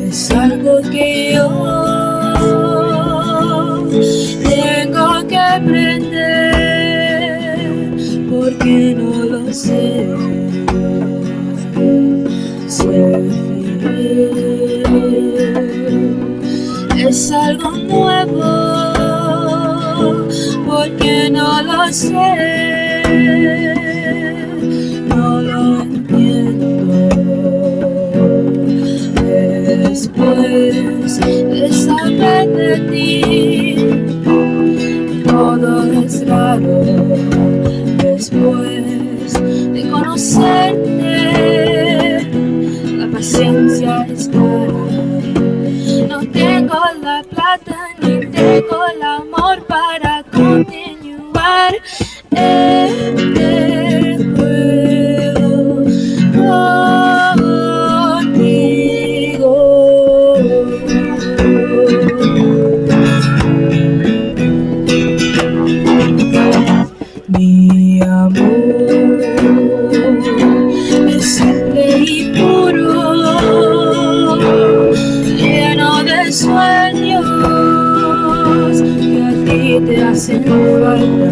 Es algo que yo tengo que aprender, porque no lo sé. Ser fiel es algo nuevo, porque no lo sé. No lo entiendo. Después de saber de ti, todo es raro. Después de conocerte, la paciencia es cara. No tengo la plata ni tengo el amor para continuar este juego contigo. Mi amor es simple y puro, lleno de sueños que a ti te hacen falta.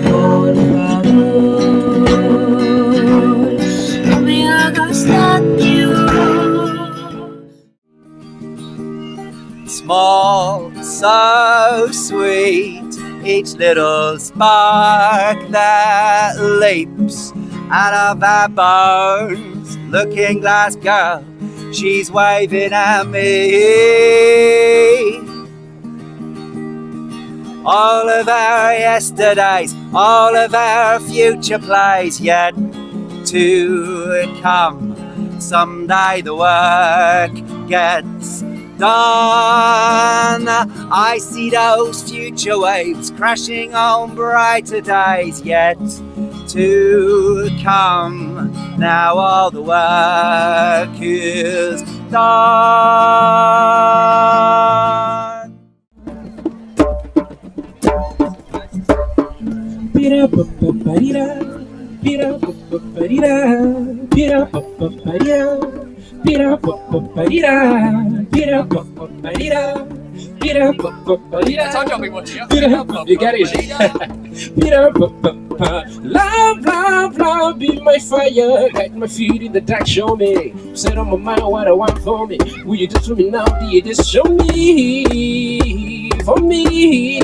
Por favor, no me hagas daño. Small, so sweet, each little spark that leaps out of our bones. Looking glass girl, she's waving at me. All of our yesterdays, all of our future plays yet to come. Someday the work gets done. I see those future waves crashing on brighter days yet to come. Now all the work is done. You got it. Love, love, love, be my fire. Light my feet in the dark, show me. Set on my mind what I want for me. Will you do for me now? Do you just show me for me?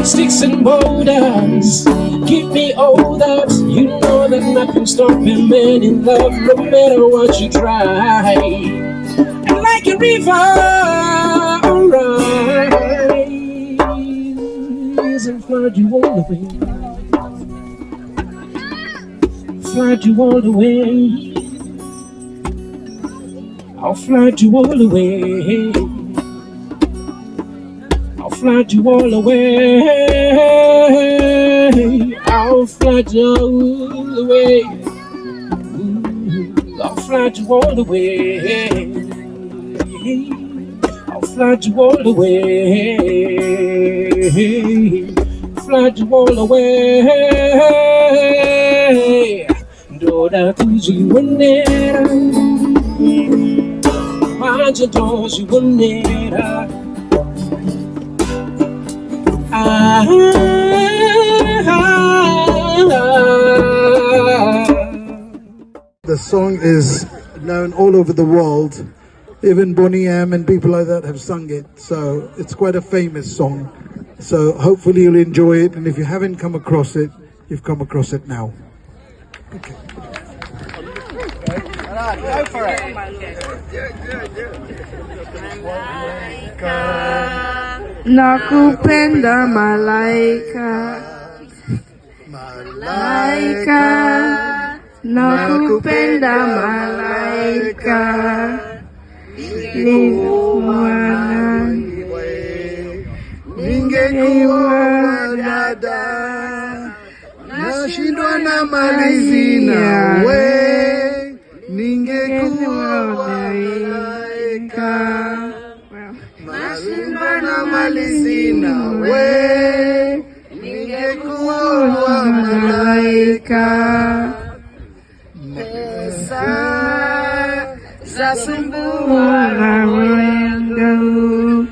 Sticks and boulders, keep me older. You know that nothing stopping man in love, no matter what you try. And like a river, rise and flood you all the way. Flood you all the way. I'll flood you all the way. I'll flood you all the way. I'll flood you all the way. I'll flood you all the way. I'll flood you all the way. Flood you all the way. Dora tuji wanera. Manja doji wanera. The song is known all over the world. Even Bonny-Marie and people like that have sung it. So it's quite a famous song. So hopefully you'll enjoy it. And if you haven't come across it, you've come across it now. Okay. Go for it. Nakupenda malaika, malaika, nakupenda malaika, ningekuwa dada, nashindwa na malizi nawe, ningekuwa malaika. Nashindwa na mali sina we, ningekuwa malaika. Pesa zasumbua wengu,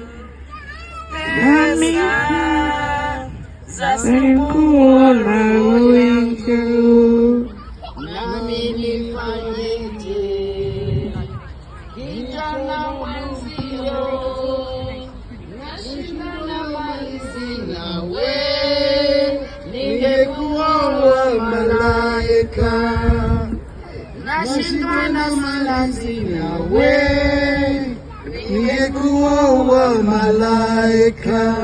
pesa zasumbua wengu. Nami nifanyeje kijana mwenzio, nashindana mali sina we, ningekuwa malaika. Nashindana mali sina we, ningekuwa malaika.